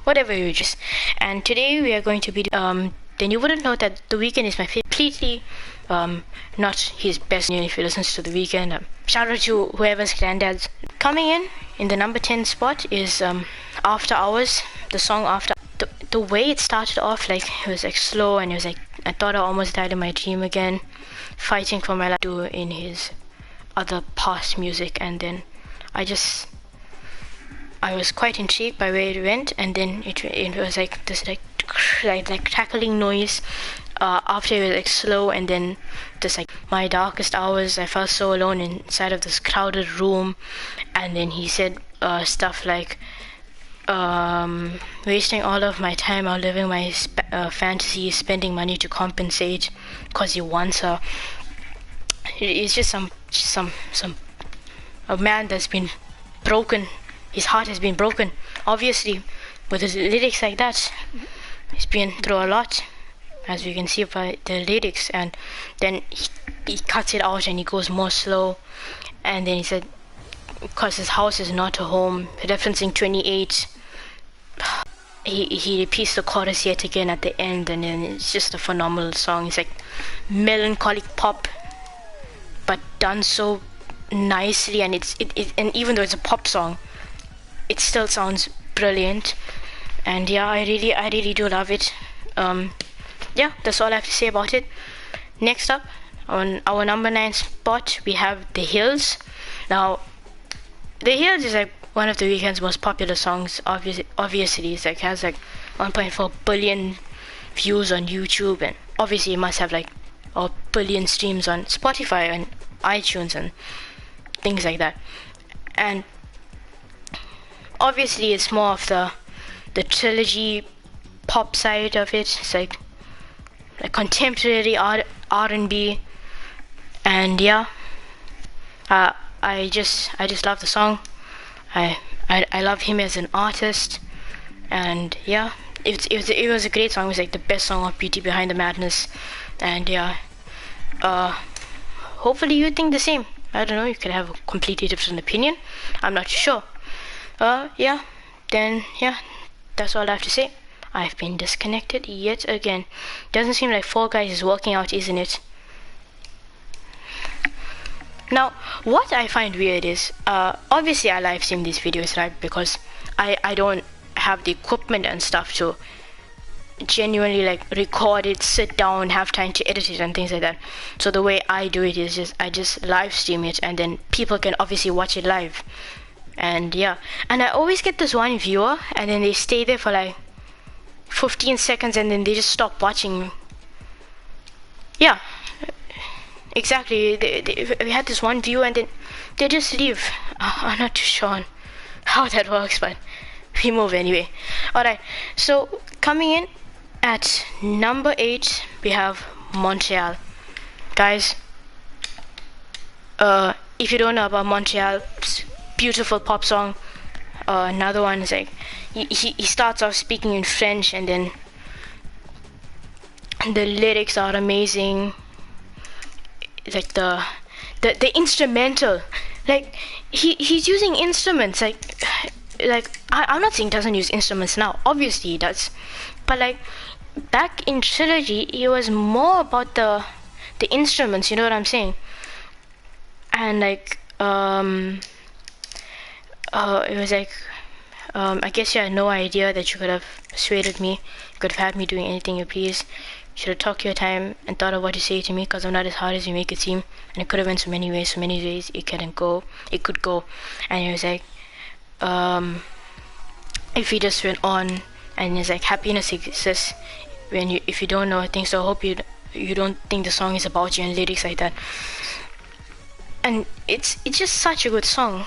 whatever you just. And today we are going to be then you wouldn't know that Theweeknd is my completely not his best if you listen to Theweeknd. Shout out to whoever's granddads. Coming in the number 10 spot is After Hours, the song After. The way it started off, like it was like slow, and it was like I thought I almost died in my dream again, fighting for my life to in his other past music. And then I was quite intrigued by where it went, and then it was like this like crackling noise after it was like slow, and then this like my darkest hours, I felt so alone inside of this crowded room. And then he said stuff like wasting all of my time out living my fantasies, spending money to compensate because he wants her. It's just some a man that's been broken. His heart has been broken, obviously, with his lyrics like that. He's been through a lot, as we can see by the lyrics. And then he cuts it out and he goes more slow. And then he said, because his house is not a home, referencing 28. He repeats the chorus yet again at the end, and then it's just a phenomenal song. It's like melancholic pop, but done so nicely. And and even though it's a pop song, it still sounds brilliant. And yeah, I really do love it. Yeah, that's all I have to say about it. Next up, on our number 9 spot, we have The Hills. Now, The Hills is like one of Theweeknd's most popular songs. Obviously, it's like has like 1.4 billion views on YouTube, and obviously it must have like a billion streams on Spotify and iTunes and things like that. And obviously it's more of the trilogy pop side of it. It's like contemporary R&B, and yeah, I just love the song. I love him as an artist, and yeah, it was a great song. It was like the best song of Beauty Behind the Madness. And yeah, hopefully you think the same. I don't know, you could have a completely different opinion, I'm not sure. Yeah, then yeah, that's all I have to say. I've been disconnected yet again. Doesn't seem like Fall Guys is working out, isn't it? Now, what I find weird is, obviously I live stream these videos, right? Because I don't have the equipment and stuff to genuinely like record it, sit down, have time to edit it and things like that. So the way I do it is I just live stream it, and then people can obviously watch it live. And yeah, and I always get this one viewer, and then they stay there for like 15 seconds and then they just stop watching. Yeah, exactly. We had this one viewer and then they just leave. I'm not too sure on how that works, but we move anyway. Alright, so coming in at number 8, we have Montreal. Guys, if you don't know about Montreal, beautiful pop song. Another one is like he starts off speaking in French, and then the lyrics are amazing. Like the instrumental, like he's using instruments like I'm not saying he doesn't use instruments now, obviously he does, but like back in Trilogy it was more about the instruments, you know what I'm saying? And like it was like I guess you had no idea that you could have persuaded me, you could have had me doing anything you please. Should have took your time and thought of what to say to me, because I'm not as hard as you make it seem, and it could have went so many ways it could go. And it was like if you just went on, and it's like happiness exists if you don't know a thing. So I hope you don't think the song is about you and lyrics like that. And it's just such a good song.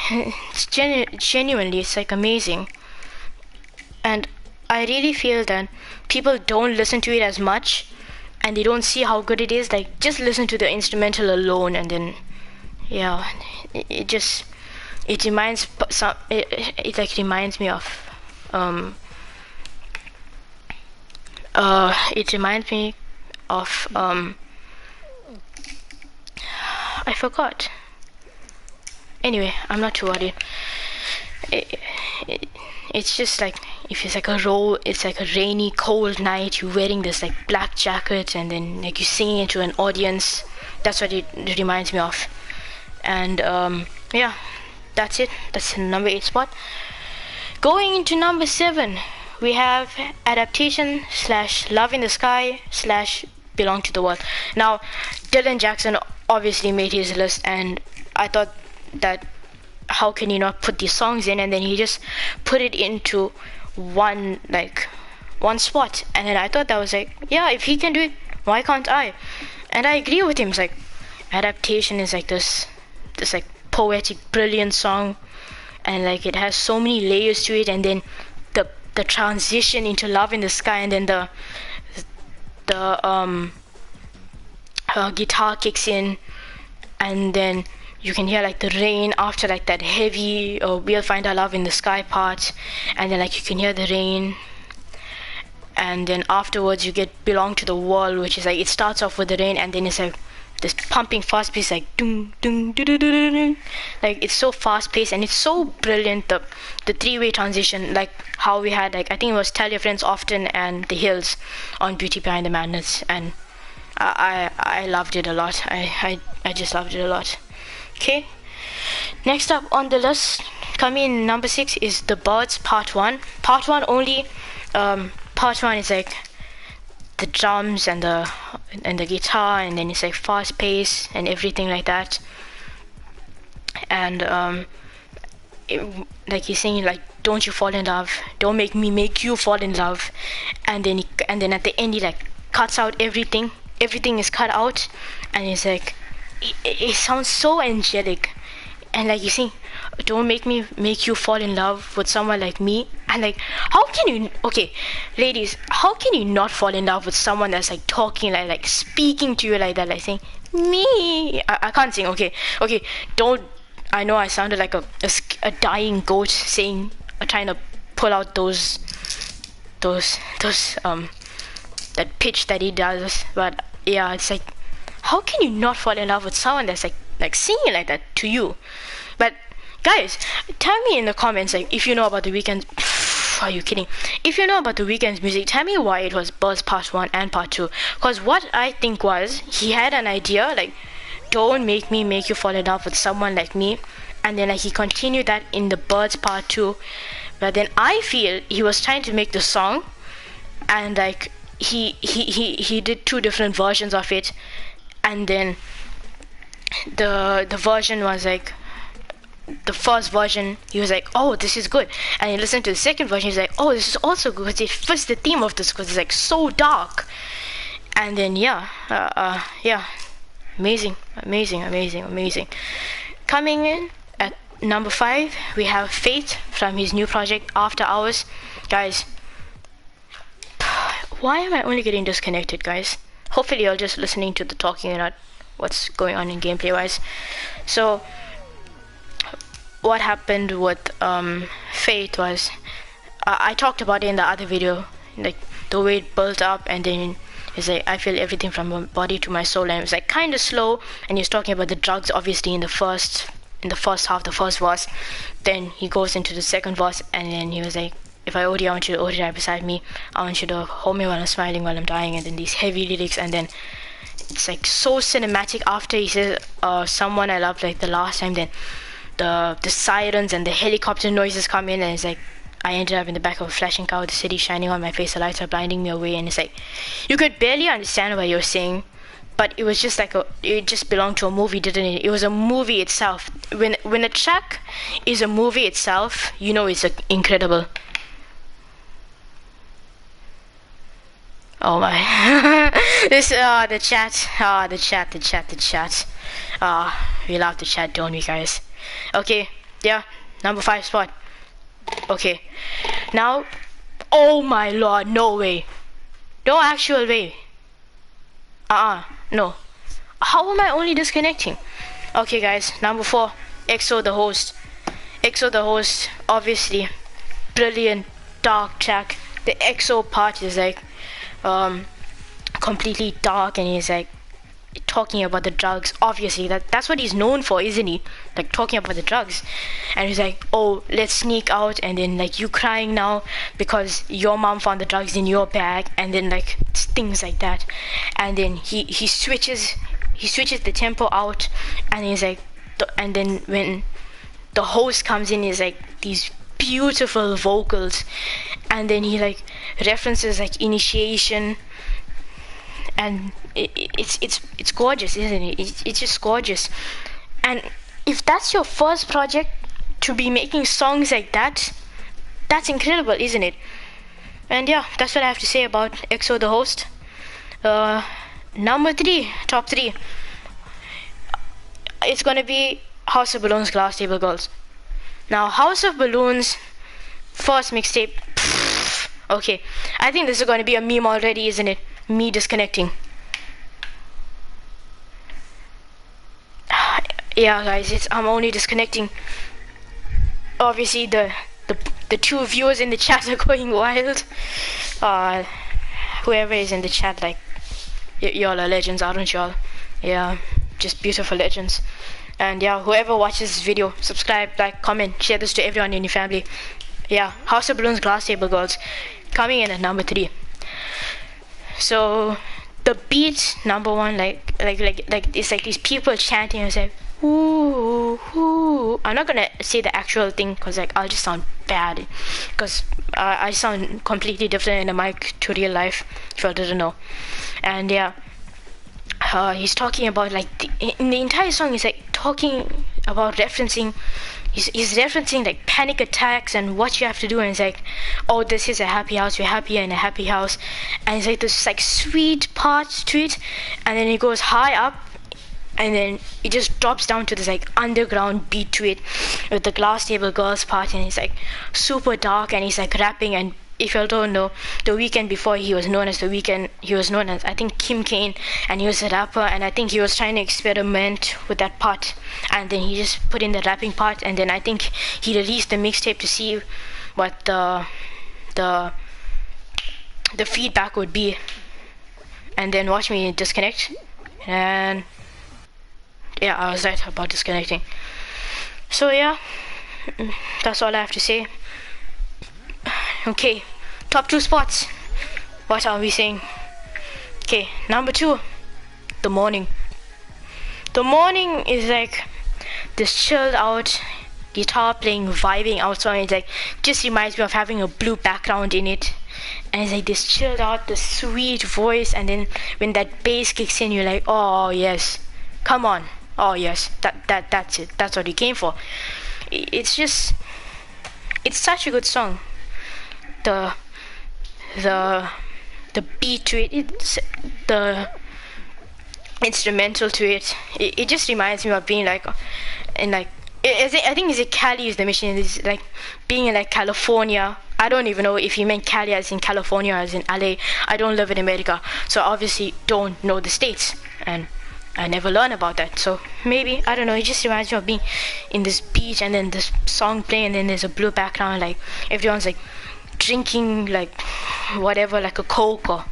It's genuinely, it's like amazing. And I really feel that people don't listen to it as much, and they don't see how good it is. Like, just listen to the instrumental alone, and then yeah, it reminds me of I forgot. Anyway, I'm not too worried. It's just like if it's like it's like a rainy, cold night, you're wearing this like black jacket, and then like you singing into an audience. That's what it reminds me of. And yeah, that's it. That's the number 8 spot. Going into number 7, we have Adaptation / Love in the Sky / Belong to the World. Now, Dylan Jackson obviously made his list, and I thought that how can you not put these songs in, and then he just put it into one spot. And then I thought that was like, yeah, if he can do it, why can't I? And I agree with him. It's like Adaptation is like this like poetic, brilliant song, and like it has so many layers to it, and then the transition into Love in the Sky, and then the guitar kicks in, and then you can hear like the rain after like that heavy we'll find our love in the sky part, and then like you can hear the rain, and then afterwards you get Belong to the World, which is like it starts off with the rain, and then it's like this pumping fast pace, like ding ding ding ding ding, like it's so fast paced, and it's so brilliant, the 3-way transition, like how we had like I think it was Tell Your Friends Often and The Hills on Beauty Behind the Madness, and I loved it a lot. I just loved it a lot. Okay, next up on the list, coming in number 6, is The Birds Part 1. Part 1 only. Part 1 is like the drums and the guitar, and then it's like fast pace and everything like that. And like he's saying like, don't you fall in love, don't make me make you fall in love, and then at the end he like cuts out everything is cut out, and it's like it sounds so angelic. And like you see, don't make me make you fall in love with someone like me. And like, how can you, okay ladies, how can you not fall in love with someone that's like talking like speaking to you like that, like saying me? I can't sing. Okay, don't, I know I sounded like a dying goat saying, trying to pull out those that pitch that he does, but yeah, it's like, how can you not fall in love with someone that's like singing like that to you? But guys, tell me in the comments, like, if you know about The Weeknd. Are you kidding? If you know about The Weeknd's music, tell me why it was Birds Part 1 and Part 2. Because what I think was, he had an idea like, don't make me make you fall in love with someone like me, and then like he continued that in the Birds Part 2. But then I feel he was trying to make the song, and like he did 2 different versions of it, and then the version was like, the first version he was like, oh, this is good, and he listened to the second version, he's like, oh, this is also good because it fits the theme of this, because it's like so dark. And then yeah, amazing. Coming in at number 5, we have Faith from his new project After Hours. Guys, why am I only getting disconnected, guys? Hopefully you're just listening to the talking and not what's going on in gameplay wise. So what happened with Faith was, I talked about it in the other video, like the way it built up, and then it's like I feel everything from my body to my soul, and it was like kind of slow, and he was talking about the drugs obviously in the first half, the first verse. Then he goes into the second verse, and then he was like, if I OD, I want you to OD right beside me, I want you to hold me while I'm smiling, while I'm dying, and then these heavy lyrics, and then it's like so cinematic. After he says someone I loved like the last time, then the sirens and the helicopter noises come in, and it's like I ended up in the back of a flashing car with the city shining on my face, the lights are blinding me away, and it's like you could barely understand what you're saying, but it was just like it just belonged to a movie, didn't it? It was a movie itself. When a track is a movie itself, you know it's incredible. Oh my. This the chat. We love the chat, don't we, guys? Okay, yeah, number 5 spot. Okay, now, oh my lord, no way, no actual way. No. How am I only disconnecting? Okay, guys, number 4, EXO the Host. EXO the Host, obviously, brilliant dark track. The EXO part is like completely dark, and he's like talking about the drugs. Obviously, that's what he's known for, isn't he? Like talking about the drugs. And he's like, oh, let's sneak out, and then like you crying now because your mom found the drugs in your bag, and then like things like that. And then he switches the tempo out, and he's like, and then when the host comes in, he's like these beautiful vocals, and then he like references like initiation, and it's gorgeous, isn't it? It's just gorgeous. And if that's your first project, to be making songs like that, that's incredible, isn't it? And yeah, that's what I have to say about EXO the host. Number 3, top 3, it's gonna be House of Balloons, Glass Table Girls. Now, House of Balloons first mixtape, okay, I think this is going to be a meme already, isn't it? Me disconnecting. Yeah, guys, I'm only disconnecting. Obviously, the 2 viewers in the chat are going wild. Whoever is in the chat, like, y'all are legends, aren't y'all? Yeah, just beautiful legends. And yeah, whoever watches this video, subscribe, like, comment, share this to everyone in your family. Yeah, House of Balloons, Glass Table Girls, coming in at number 3. So the beat, number 1, like it's like these people chanting. It's like, ooh, ooh. I'm not gonna say the actual thing because like I'll just sound bad, because I sound completely different in the mic to real life, if you didn't know. And yeah, he's talking about like in the entire song, he's like talking about referencing. He's referencing like panic attacks and what you have to do, and it's like, oh, this is a happy house, we're happier in a happy house, and it's like this like sweet part to it, and then it goes high up, and then it just drops down to this like underground beat to it with the Glass Table Girls part, and it's like super dark, and he's like rapping. And if you all don't know, Theweeknd, before he was known as Theweeknd, he was known as, I think, Kim Kane, and he was a rapper, and I think he was trying to experiment with that part, and then he just put in the rapping part, and then I think he released the mixtape to see what the feedback would be. And then watch me disconnect, and yeah, I was right about disconnecting. So yeah, that's all I have to say. Okay, top 2 spots. What are we saying? Okay, number 2, The Morning. The Morning is like this chilled out guitar playing, vibing out song. It's like just reminds me of having a blue background in it, and it's like this chilled out, this sweet voice, and then when that bass kicks in, you're like, oh yes, come on, oh yes, that's it, that's what you came for. It's such a good song. The beat to it, it's the instrumental to it. It just reminds me of being like in like I think is it Cali is the mission. Is like being in like California. I don't even know if he meant Cali as in California as in LA. I don't live in America, so obviously don't know the states, and I never learn about that. So maybe, I don't know, it just reminds me of being in this beach, and then this song playing, and then there's a blue background, like everyone's like drinking like whatever, like a Coke or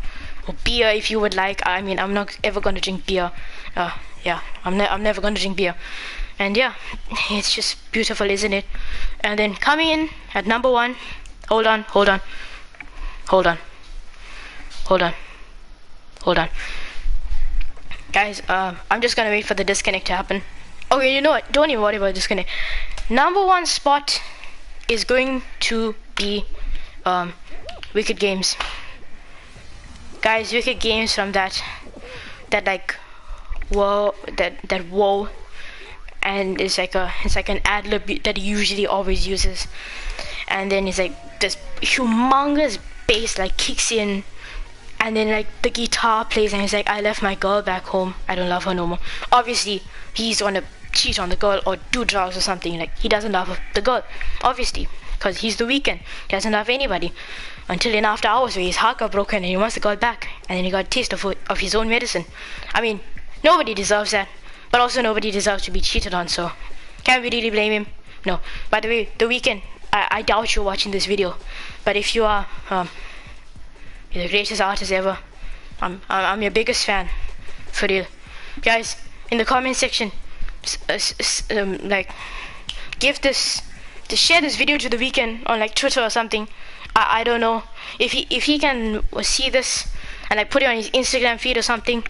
beer if you would like. I mean, I'm not ever gonna drink beer. Yeah, I'm never gonna drink beer. And yeah, it's just beautiful, isn't it? And then coming in at number 1, hold on, guys, I'm just gonna wait for the disconnect to happen. Okay, you know what, don't even worry about disconnect. Number 1 spot is going to be Wicked Games. Guys, Wicked Games from that like whoa, that whoa, and it's like an ad-lib that he usually always uses, and then it's like this humongous bass like kicks in, and then like the guitar plays, and it's like, I left my girl back home, I don't love her no more. Obviously he's gonna cheat on the girl or do drugs or something. Like, he doesn't love the girl, obviously, because he's Theweeknd. He doesn't love anybody until in After Hours, where his heart got broken and he wants the girl back, and then he got a taste of his own medicine. I mean, nobody deserves that, but also nobody deserves to be cheated on, so can we really blame him? No. By the way, Theweeknd, I doubt you're watching this video, but if you are, you're the greatest artist ever. I'm your biggest fan, for real. guys, in the comment section, like, share this video to The Weeknd on like Twitter or something. I don't know if he can see this and like put it on his Instagram feed or something.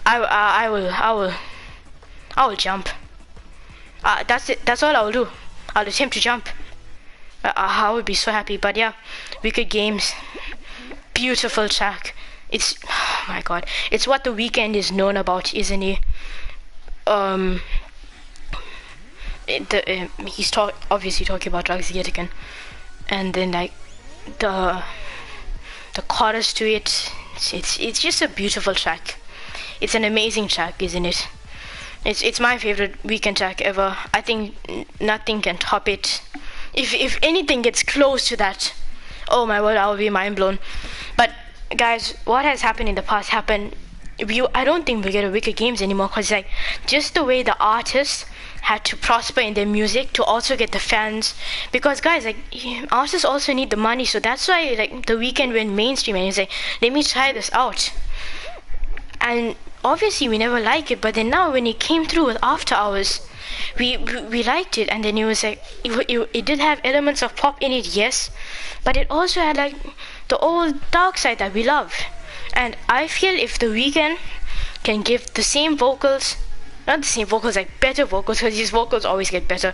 I will jump. That's it. That's all I'll do. I'll attempt to jump. I would be so happy. But yeah, Wicked Games, beautiful track. It's, oh my god, it's what The Weeknd is known about, isn't he? He's obviously talking about drugs yet again, and then like the chorus to it. It's just a beautiful track. It's an amazing track, isn't it? It's my favorite Weeknd track ever. I think nothing can top it. If anything gets close to that, oh my word, I will be mind blown. But guys, what has happened in the past happened. I don't think we get a Wicked Games anymore, because like just the way the artists had to prosper in their music to also get the fans, because guys, like artists also need the money. So that's why like The Weeknd went mainstream and he's like, let me try this out. And obviously we never liked it, but then now when it came through with After Hours, we liked it. And then it was like it did have elements of pop in it, yes, but it also had like the old dark side that we love. And I feel if The Weeknd can give the same vocals, not the same vocals, like better vocals, because his vocals always get better,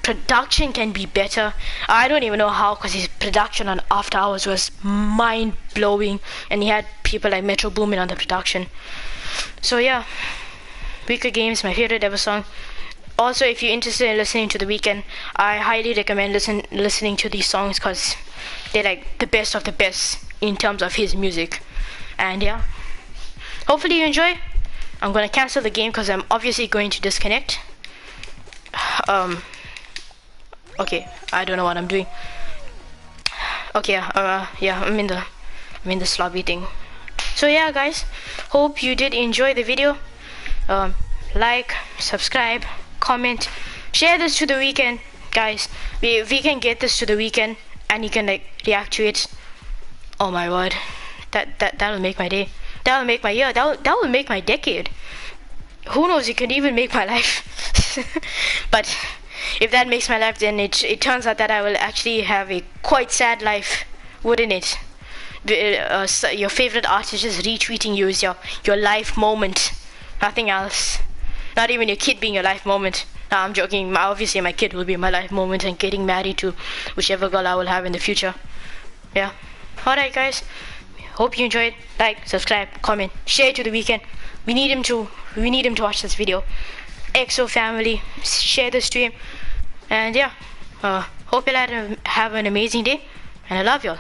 production can be better. I don't even know how, because his production on After Hours was mind-blowing, and he had people like Metro Boomin on the production. So yeah, Wicked Games, my favorite ever song. Also, if you're interested in listening to The Weeknd, I highly recommend listening to these songs, because they're like the best of the best in terms of his music. And yeah, hopefully you enjoy. I'm gonna cancel the game because I'm obviously going to disconnect. Okay, I don't know what I'm doing. Okay, yeah, I'm in the lobby thing. So yeah, guys, hope you did enjoy the video. Like, subscribe, comment, share this to The Weeknd, guys. We can get this to The Weeknd and he can like react to it. Oh my word, that'll make my day. That'll make my year. That will make my decade. Who knows? It could even make my life. But if that makes my life, then it turns out that I will actually have a quite sad life, wouldn't it? Your favorite artist just retweeting you is your life moment, nothing else. Not even your kid being your life moment. No, I'm joking. Obviously my kid will be my life moment, and getting married to whichever girl I will have in the future. Yeah. Alright guys, hope you enjoyed. Like, subscribe, comment, share it to The Weeknd. We need him to watch this video. EXO family, share this to him. And yeah, hope you have an amazing day, and I love y'all.